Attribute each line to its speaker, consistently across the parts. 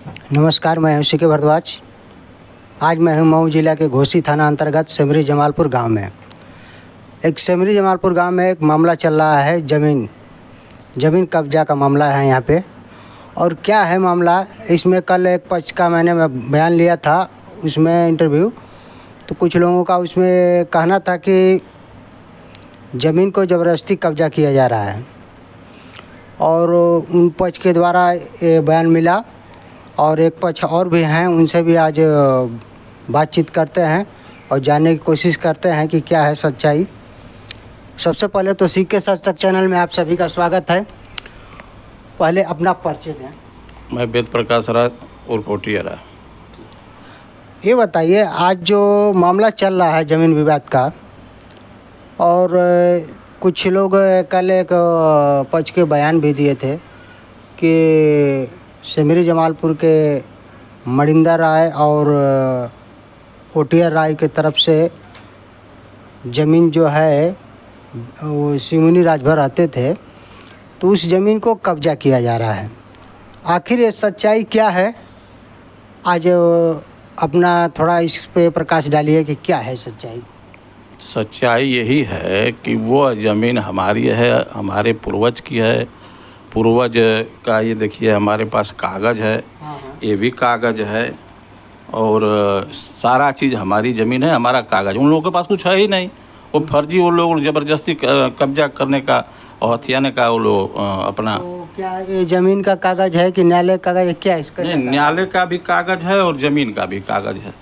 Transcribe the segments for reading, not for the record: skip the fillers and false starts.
Speaker 1: नमस्कार, मैं हूं सीके भारद्वाज। आज मैं हूं मऊ जिला के घोसी थाना अंतर्गत सेमरी जमालपुर गांव में। सेमरी जमालपुर गांव में एक मामला चल रहा है, ज़मीन कब्जा का मामला है यहाँ पे। और क्या है मामला, इसमें कल एक पक्ष का मैंने बयान लिया था, उसमें इंटरव्यू। तो कुछ लोगों का उसमें कहना था कि ज़मीन को ज़बरदस्ती कब्जा किया जा रहा है, और उन पक्ष के द्वारा ये बयान मिला। और एक पक्ष और भी हैं, उनसे भी आज बातचीत करते हैं और जानने की कोशिश करते हैं कि क्या है सच्चाई। सबसे पहले तो सीके सच तक चैनल में आप सभी का स्वागत है। पहले अपना परिचय दें।
Speaker 2: मैं वेद प्रकाश राय उर्फ ओटियारा।
Speaker 1: ये बताइए, आज जो मामला चल रहा है ज़मीन विवाद का, और कुछ लोग कल एक पक्ष के बयान भी दिए थे कि सेमरी जमालपुर के मणिंदर राय और ओटिया राय के तरफ से ज़मीन जो है वो सिमुनी राजभर रहते थे, तो उस ज़मीन को कब्जा किया जा रहा है। आखिर ये सच्चाई क्या है? आज अपना थोड़ा इस पे प्रकाश डालिए कि क्या है सच्चाई।
Speaker 2: सच्चाई यही है कि वो ज़मीन हमारी है, हमारे पूर्वज की है। पूर्वज का ये देखिए, हमारे पास कागज़ है, ये भी कागज़ है, और सारा चीज़ हमारी ज़मीन है, हमारा कागज़। उन लोगों के पास कुछ है ही नहीं। वो फर्जी, वो लोग ज़बरदस्ती कब्जा करने का और हथियाने का वो लोग अपना।
Speaker 1: तो क्या ये ज़मीन का कागज़ है कि न्यायालय का कागज़ है, क्या इसका?
Speaker 2: नहीं, न्यायालय का भी कागज़ है और ज़मीन का भी कागज़ है।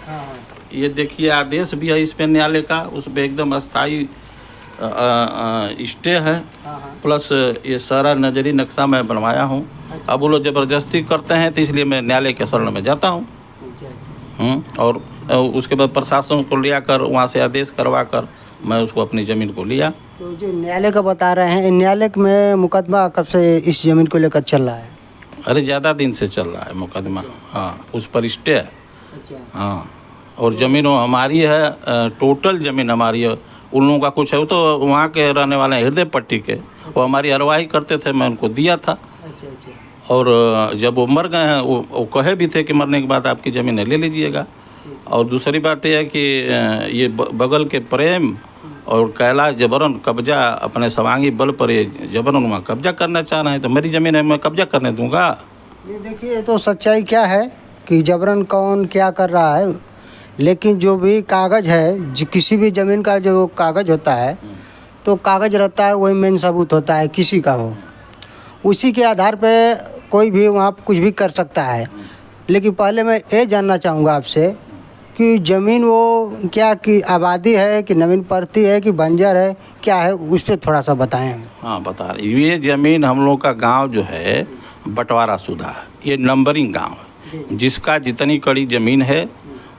Speaker 2: ये देखिए, आदेश भी है इस पे न्यायालय का, उस पर एकदम अस्थाई स्टे है। प्लस ये सारा नजरी नक्शा मैं बनवाया हूँ। अब वो लोग ज़बरदस्ती करते हैं, तो इसलिए मैं न्यायालय के शरण में जाता हूँ। और उसके बाद प्रशासन को लिया कर, वहाँ से आदेश करवा कर मैं उसको अपनी ज़मीन को लिया।
Speaker 1: तो जो न्यायालय का बता रहे हैं, न्यायालय में मुकदमा कब से इस ज़मीन को लेकर चल रहा है?
Speaker 2: अरे ज़्यादा दिन से चल रहा है मुकदमा। हाँ, उस पर स्टे है। हाँ, और ज़मीन वो हमारी है, टोटल ज़मीन हमारी है। उन लोगों का कुछ है, वो तो वहाँ के रहने वाले हैं, हृदय पट्टी के। वो हमारी अरवाही करते थे, मैं उनको दिया था। और जब वो मर गए हैं, वो कहे भी थे कि मरने के बाद आपकी ज़मीन ले लीजिएगा। और दूसरी बात यह है कि ये बगल के प्रेम और कैलाश जबरन कब्जा, अपने सवांगी बल पर ये जबरन वहाँ कब्जा करना चाह रहे हैं। तो मेरी ज़मीन है, मैं कब्जा करने दूँगा?
Speaker 1: ये देखिए, तो सच्चाई क्या है कि जबरन कौन क्या कर रहा है, लेकिन जो भी कागज़ है, किसी भी ज़मीन का जो कागज़ होता है, तो कागज़ रहता है, वही मेन सबूत होता है, किसी का हो। उसी के आधार पे कोई भी वहाँ कुछ भी कर सकता है। लेकिन पहले मैं ये जानना चाहूँगा आपसे कि ज़मीन वो क्या कि आबादी है कि नवीन पड़ती है कि बंजर है, क्या है, उस पर थोड़ा सा बताएं।
Speaker 2: हाँ, बता रहे। ये ज़मीन हम लोग का गांव जो है बंटवारा शुदा है, ये नंबरिंग गांव है। जिसका जितनी कड़ी ज़मीन है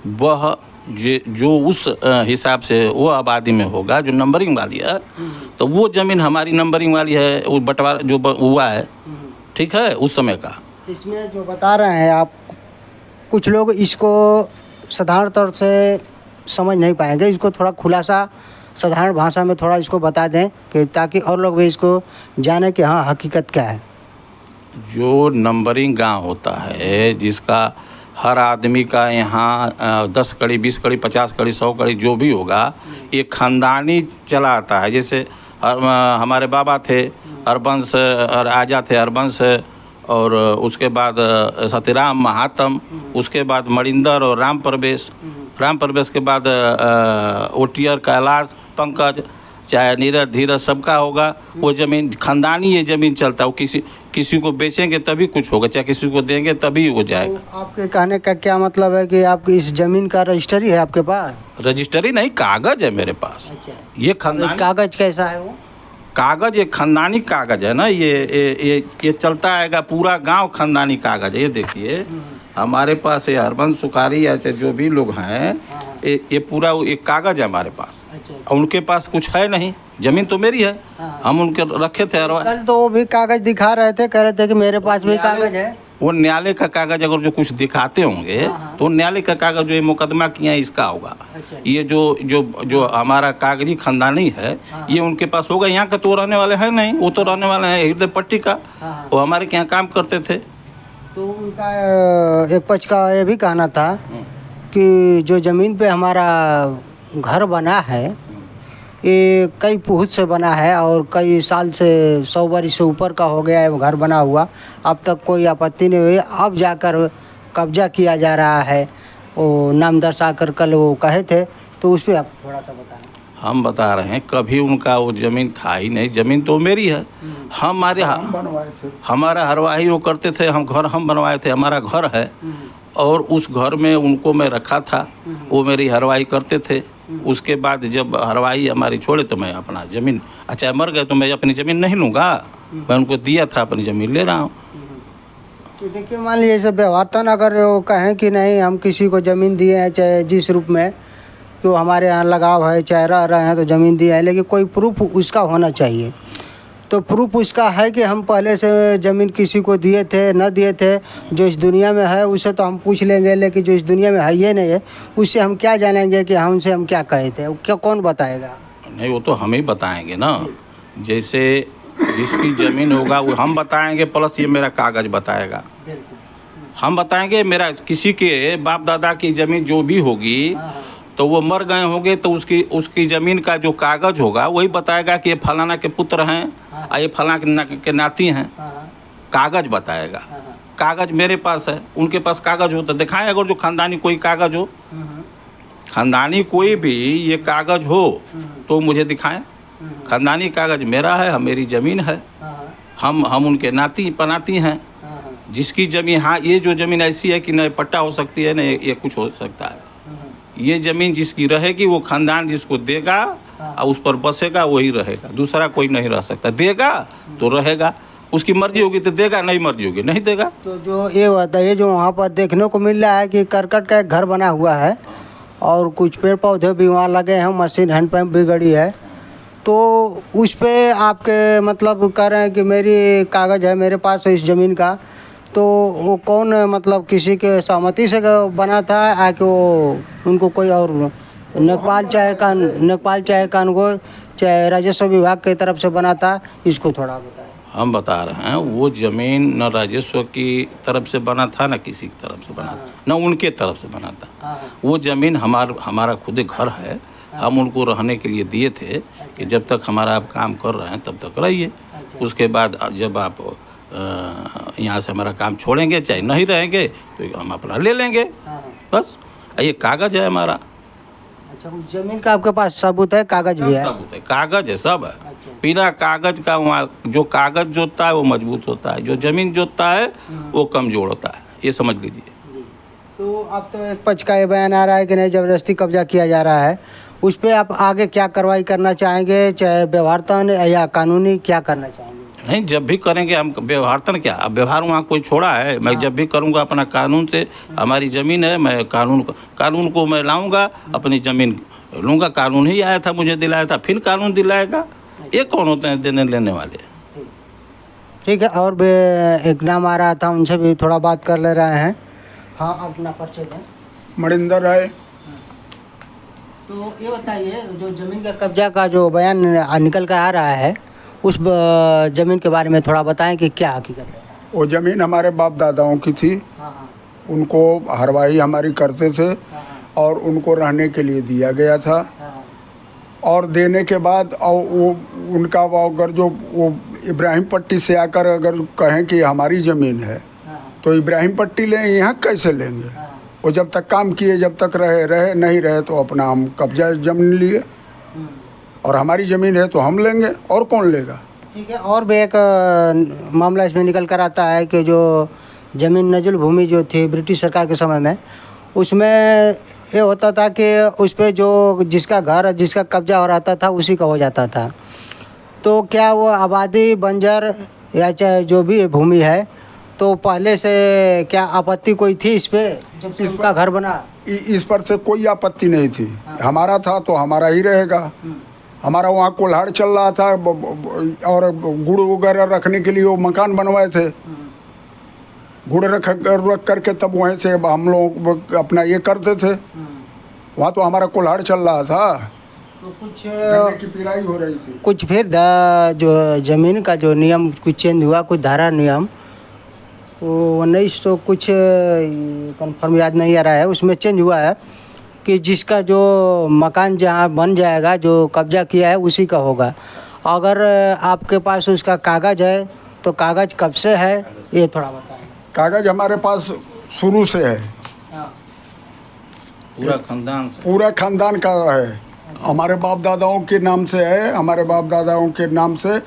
Speaker 2: वह जो उस हिसाब से वो आबादी में होगा जो नंबरिंग वाली है, तो वो ज़मीन हमारी नंबरिंग वाली है। वो बंटवारा जो हुआ है, ठीक है, उस समय का।
Speaker 1: इसमें जो बता रहे हैं आप, कुछ लोग इसको साधारण तौर से समझ नहीं पाएंगे, इसको थोड़ा खुलासा साधारण भाषा में थोड़ा इसको बता दें कि ताकि और लोग भी इसको जाने कि हाँ हकीकत क्या है।
Speaker 2: जो नंबरिंग गांव होता है, जिसका हर आदमी का यहाँ 10 कड़ी, 20 कड़ी, 50 कड़ी, 100 कड़ी जो भी होगा, ये ख़ानदानी चला आता है। जैसे हमारे बाबा थे हरबंश, और आजा थे हरबंश, और उसके बाद सतीराम महात्म, उसके बाद मणिंदर और राम प्रवेश के बाद ओटियर, कैलाश, पंकज, चाहे नीरज, धीरज, सबका होगा। वो ज़मीन ख़ानदानी, ये ज़मीन चलता है। वो किसी को बेचेंगे तभी कुछ होगा, चाहे किसी को देंगे तभी हो जाएगा।
Speaker 1: तो आपके कहने का क्या मतलब है कि आपकी इस ज़मीन का रजिस्ट्री है आपके पास?
Speaker 2: रजिस्ट्री नहीं, कागज़ है मेरे पास।
Speaker 1: अच्छा,
Speaker 2: ये खानदानी
Speaker 1: कागज़ कैसा है वो?
Speaker 2: कागज़, ये खानदानी कागज़ है ना। ये चलता आएगा, पूरा गांव खानदानी कागज़ है। ये देखिए, हमारे पास ये हरबंश, सुखारी या जो भी लोग हैं, ये पूरा एक कागज़ है हमारे पास।
Speaker 1: अच्छा।
Speaker 2: उनके पास कुछ है नहीं, ज़मीन तो मेरी है। हम उनके रखे थे।
Speaker 1: कल तो वो भी कागज़ दिखा रहे थे, कह रहे थे कि मेरे पास भी कागज़ है।
Speaker 2: वो न्यायालय का कागज़ अगर जो कुछ दिखाते होंगे, तो न्यायालय का कागज़ जो ये मुकदमा किया है इसका होगा।
Speaker 1: अच्छा।
Speaker 2: ये जो हमारा कागजी खानदानी है, ये उनके पास होगा। यहाँ का तो रहने वाले हैं नहीं, वो तो रहने वाले हैं हृदय पट्टी का। वो हमारे के यहाँ काम करते थे।
Speaker 1: तो उनका एक पक्ष का ये भी कहना था कि जो ज़मीन पे हमारा घर बना है ये कई पुहत से बना है और कई साल से 100 वर्ष से ऊपर का हो गया है वो घर बना हुआ, अब तक कोई आपत्ति नहीं हुई, अब जाकर कब्जा किया जा रहा है। वो नाम दर्शाकर कल वो कहे थे, तो उस पर आप थोड़ा सा बताएं।
Speaker 2: हम बता रहे हैं कभी उनका वो ज़मीन था ही नहीं, ज़मीन तो मेरी है। हमारे हमारा हरवाही वो करते थे, हम बनवाए थे, हमारा घर है और उस घर में उनको मैं रखा था, वो मेरी हरवाही करते थे। उसके बाद जब हरवाही हमारी छोड़े तो मैं अपना ज़मीन, अच्छा मर गए तो मैं अपनी ज़मीन नहीं लूँगा, मैं उनको दिया था, अपनी ज़मीन ले रहा हूँ।
Speaker 1: तो देखिए मान लीजिए सब व्यवहारतन अगर वो कहें कि नहीं हम किसी को ज़मीन दिए हैं, चाहे जिस रूप में कि वो हमारे यहाँ लगाव है, चाहे रह रहे हैं तो ज़मीन दिया है, लेकिन कोई प्रूफ उसका होना चाहिए। तो प्रूफ उसका है कि हम पहले से ज़मीन किसी को दिए थे न दिए थे, जो इस दुनिया में है उससे तो हम पूछ लेंगे, लेकिन जो इस दुनिया में है ये नहीं है, उससे हम क्या जानेंगे कि हमसे हम क्या कहे थे, क्या कौन बताएगा?
Speaker 2: नहीं वो तो हम ही बताएंगे ना, जैसे जिसकी ज़मीन होगा वो हम बताएंगे, प्लस ये मेरा कागज़ बताएगा। हम बताएंगे मेरा किसी के बाप दादा की ज़मीन जो भी होगी तो वो मर गए होंगे तो उसकी ज़मीन का जो कागज़ होगा वही बताएगा कि ये फलाना के पुत्र हैं और ये फलाना के नाती हैं, कागज़ बताएगा। कागज़ मेरे पास है, उनके पास कागज़ हो तो दिखाएं, अगर जो ख़ानदानी कोई कागज़ हो, ख़ानदानी कोई भी ये कागज़ हो तो मुझे दिखाएं। ख़ानदानी कागज़ मेरा है, मेरी ज़मीन है, हम उनके नाती पनाती हैं। जिसकी ज़मीन, हाँ ये जो ज़मीन ऐसी है कि न पट्टा हो सकती है न ये कुछ हो सकता है, ये ज़मीन जिसकी रहेगी वो ख़ानदान जिसको देगा और उस पर बसेगा वही रहेगा, दूसरा कोई नहीं रह सकता। देगा तो रहेगा, उसकी मर्जी होगी तो देगा, नहीं मर्जी होगी नहीं देगा।
Speaker 1: तो जो ये बताइए जो वहाँ पर देखने को मिल रहा है कि करकट का एक घर बना हुआ है और कुछ पेड़ पौधे भी वहाँ लगे हैं, मशीन हैंडपम्प भी गड़ी है, तो उस पे आपके मतलब कह रहे हैं कि मेरी कागज़ है मेरे पास इस ज़मीन का, तो वो कौन मतलब किसी के सहमति से बना था कि वो उनको कोई और लेखपाल चाहे कानून चाहे राजस्व विभाग की तरफ से बना था, इसको थोड़ा बताएं।
Speaker 2: हम बता रहे हैं वो ज़मीन न राजस्व की तरफ से बना था न किसी की तरफ से बना था, न उनके तरफ से बना था। वो ज़मीन हमारा खुद घर है, हम उनको रहने के लिए दिए थे कि जब तक हमारा आप काम कर रहे हैं तब तक रहिए, उसके बाद जब आप यहाँ से हमारा काम छोड़ेंगे चाहे नहीं रहेंगे तो हम अपना ले लेंगे, बस ये कागज़ है हमारा।
Speaker 1: अच्छा उस ज़मीन का आपके पास सबूत है, कागज़ भी है?
Speaker 2: सबूत है, कागज़ है, सब है। बिना कागज़ का वहाँ जो कागज़ जोतता है वो मजबूत होता है, जो ज़मीन जोतता है वो कमज़ोर होता है, ये समझ लीजिए।
Speaker 1: तो अब तो एक पक्ष का ये बयान आ रहा है कि नहीं ज़बरदस्ती कब्जा किया जा रहा है, उस पर आप आगे क्या कार्रवाई करना चाहेंगे, चाहे व्यवहारतन या कानूनी क्या करना चाहेंगे?
Speaker 2: नहीं जब भी करेंगे हम, व्यवहारतन क्या, अब व्यवहार वहाँ कोई छोड़ा है, मैं जब भी करूँगा अपना कानून से, हमारी ज़मीन है, मैं कानून को मैं लाऊंगा, अपनी ज़मीन लूँगा। कानून ही आया था मुझे दिलाया था, फिर कानून दिलाएगा, ये कौन होते हैं देने लेने वाले?
Speaker 1: ठीक है, और भी एक नाम आ रहा था, उनसे भी थोड़ा बात कर ले रहे हैं। हाँ अपना परिचय दें।
Speaker 3: मणिंदर राय।
Speaker 1: तो ये बताइए जो ज़मीन का कब्जा का जो बयान निकल कर आ रहा है उस ज़मीन के बारे में थोड़ा बताएं कि क्या हकीकत है?
Speaker 3: वो ज़मीन हमारे बाप दादाओं की थी, उनको हरवाही हमारी करते थे और उनको रहने के लिए दिया गया था, और देने के बाद और वो उनका वो अगर जो वो इब्राहिम पट्टी से आकर अगर कहें कि हमारी ज़मीन है तो इब्राहिम पट्टी लें, यहाँ कैसे लेंगे? वो जब तक काम किए, जब तक रहे नहीं रहे तो अपना हम कब्जा ज़मीन लिए, और हमारी ज़मीन है तो हम लेंगे, और कौन लेगा?
Speaker 1: ठीक है, और भी एक मामला इसमें निकल कर आता है कि जो ज़मीन नजुल भूमि जो थी ब्रिटिश सरकार के समय में, उसमें ये होता था कि उस पर जो जिसका घर जिसका कब्जा हो रहता था उसी का हो जाता था। तो क्या वो आबादी बंजर या चाहे जो भी भूमि है, तो पहले से क्या आपत्ति कोई थी इस पे जब से उसका घर बना?
Speaker 3: इस पर से कोई आपत्ति नहीं थी। हमारा था तो हमारा ही रहेगा। हमारा वहाँ कोल्हाड़ चल रहा था और गुड़ वगैरह रखने के लिए वो मकान बनवाए थे, गुड़ रख करके तब वहीं से हम लोग अपना ये करते थे। वहाँ तो हमारा कोल्हाड़ चल रहा था,
Speaker 1: तो कुछ
Speaker 3: गन्ने की पिराई हो रही थी।
Speaker 1: कुछ फिर जो ज़मीन का जो नियम कुछ चेंज हुआ, कुछ धारा नियम वो 19 तो कुछ कंफर्म याद नहीं आ रहा है, उसमें चेंज हुआ है कि जिसका जो मकान जहाँ बन जाएगा, जो कब्जा किया है उसी का होगा। अगर आपके पास उसका कागज़ है तो कागज़ कब से है ये थोड़ा बताएं।
Speaker 3: कागज़ हमारे पास शुरू से है,
Speaker 1: हाँ।
Speaker 2: पूरा खानदान से।
Speaker 3: पूरा खानदान का है, हमारे बाप दादाओं के नाम से है। हमारे बाप दादाओं के नाम से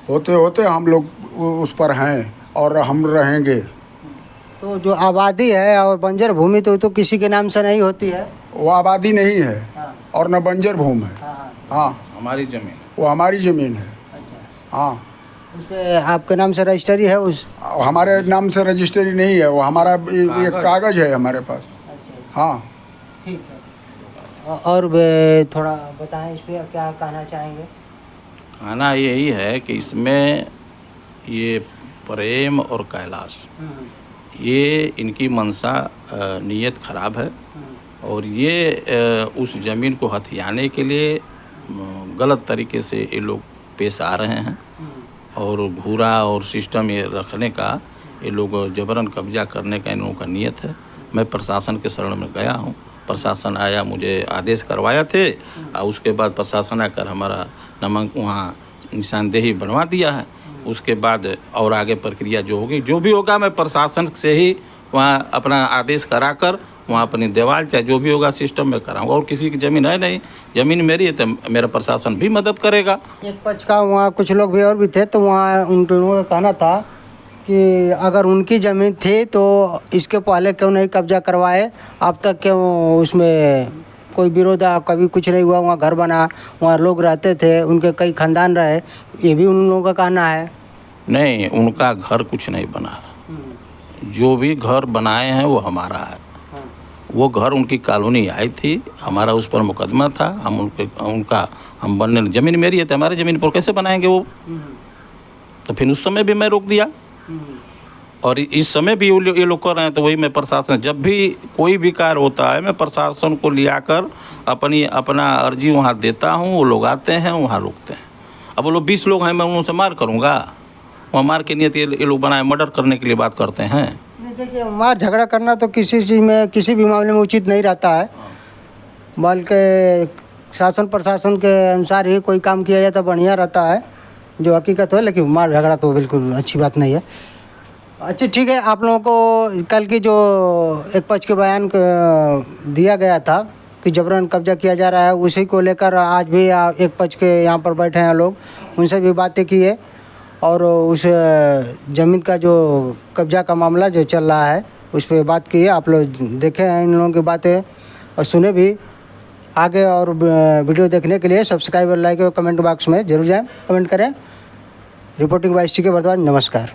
Speaker 3: होते होते हम लोग उस पर हैं और हम रहेंगे।
Speaker 1: तो जो आबादी है और बंजर भूमि तो किसी के नाम से नहीं होती है।
Speaker 3: वो आबादी नहीं है
Speaker 1: हाँ।
Speaker 3: और न बंजर भूमि है।
Speaker 1: हाँ।
Speaker 3: हाँ,
Speaker 2: हमारी ज़मीन।
Speaker 3: वो हमारी ज़मीन है।
Speaker 1: अच्छा,
Speaker 3: हाँ,
Speaker 1: उस पर आपके नाम से रजिस्ट्री है उस।
Speaker 3: हमारे नाम से रजिस्ट्री नहीं है, वो हमारा एक कागज़ है हमारे पास।
Speaker 1: अच्छा,
Speaker 3: हाँ,
Speaker 1: ठीक है। और थोड़ा बताएं इस पर क्या कहना चाहेंगे।
Speaker 2: कहना यही है कि इसमें ये प्रेम और कैलाश, ये इनकी मंशा नीयत ख़राब है और ये उस ज़मीन को हथियाने के लिए गलत तरीके से ये लोग पेश आ रहे हैं और घूरा और सिस्टम ये रखने का ये लोग जबरन कब्जा करने का इन लोगों का नीयत है। मैं प्रशासन के शरण में गया हूँ, प्रशासन आया, मुझे आदेश करवाया थे और उसके बाद प्रशासन आकर हमारा नामांक वहाँ निशानदेही बनवा दिया है। उसके बाद और आगे प्रक्रिया जो होगी, जो भी होगा, मैं प्रशासन से ही वहाँ अपना आदेश कराकर वहाँ अपनी दीवार चाहे जो भी होगा सिस्टम में कराऊंगा। और किसी की ज़मीन है नहीं, ज़मीन मेरी है तो मेरा प्रशासन भी मदद करेगा।
Speaker 1: एक पक्ष का वहाँ कुछ लोग भी और भी थे, तो वहाँ उन लोगों का कहना था कि अगर उनकी ज़मीन थी तो इसके पहले क्यों नहीं कब्जा करवाए, अब तक क्यों उसमें कोई विरोध, कभी कुछ नहीं हुआ। वहाँ घर बना, वहाँ लोग रहते थे, उनके कई खानदान रहे, ये भी उन लोगों का कहना है।
Speaker 2: नहीं, उनका घर कुछ नहीं बना, जो भी घर बनाए हैं वो हमारा है। वो घर उनकी कॉलोनी आई थी, हमारा उस पर मुकदमा था, हम हम बनने, ज़मीन मेरी है तो हमारी ज़मीन पर कैसे बनाएंगे वो। तो फिर उस समय भी मैं रोक दिया और इस समय भी ये लोग कर रहे हैं। तो वही मैं प्रशासन, जब भी कोई भी कार्य होता है मैं प्रशासन को लियाकर अपना अर्जी वहाँ देता हूँ, वो लोग आते हैं, वहाँ रोकते हैं। अब वो लोग 20 लोग हैं, मैं उनसे मार करूँगा? वहाँ मार के नियत ये लोग बनाए, मर्डर करने के लिए बात करते हैं।
Speaker 1: नहीं, देखिए, मार झगड़ा करना तो किसी चीज़ में, किसी भी मामले में उचित नहीं रहता है, बल्कि शासन प्रशासन के अनुसार ही कोई काम किया जाए तो बढ़िया रहता है, जो हकीकत है। लेकिन मार झगड़ा तो बिल्कुल अच्छी बात नहीं है। अच्छा, ठीक है। आप लोगों को कल की जो एक पक्ष के बयान दिया गया था कि जबरन कब्जा किया जा रहा है, उसी को लेकर आज भी एक पक्ष के यहाँ पर बैठे हैं लोग, उनसे भी बातें की है और उस ज़मीन का जो कब्जा का मामला जो चल रहा है उस पर बात की है। आप लोग देखे हैं इन लोगों की बातें और सुने भी। आगे और वीडियो देखने के लिए सब्सक्राइब और लाइक और कमेंट बॉक्स में जरूर जाएं, कमेंट करें। रिपोर्टिंग बाय सी के भारद्वाज, नमस्कार।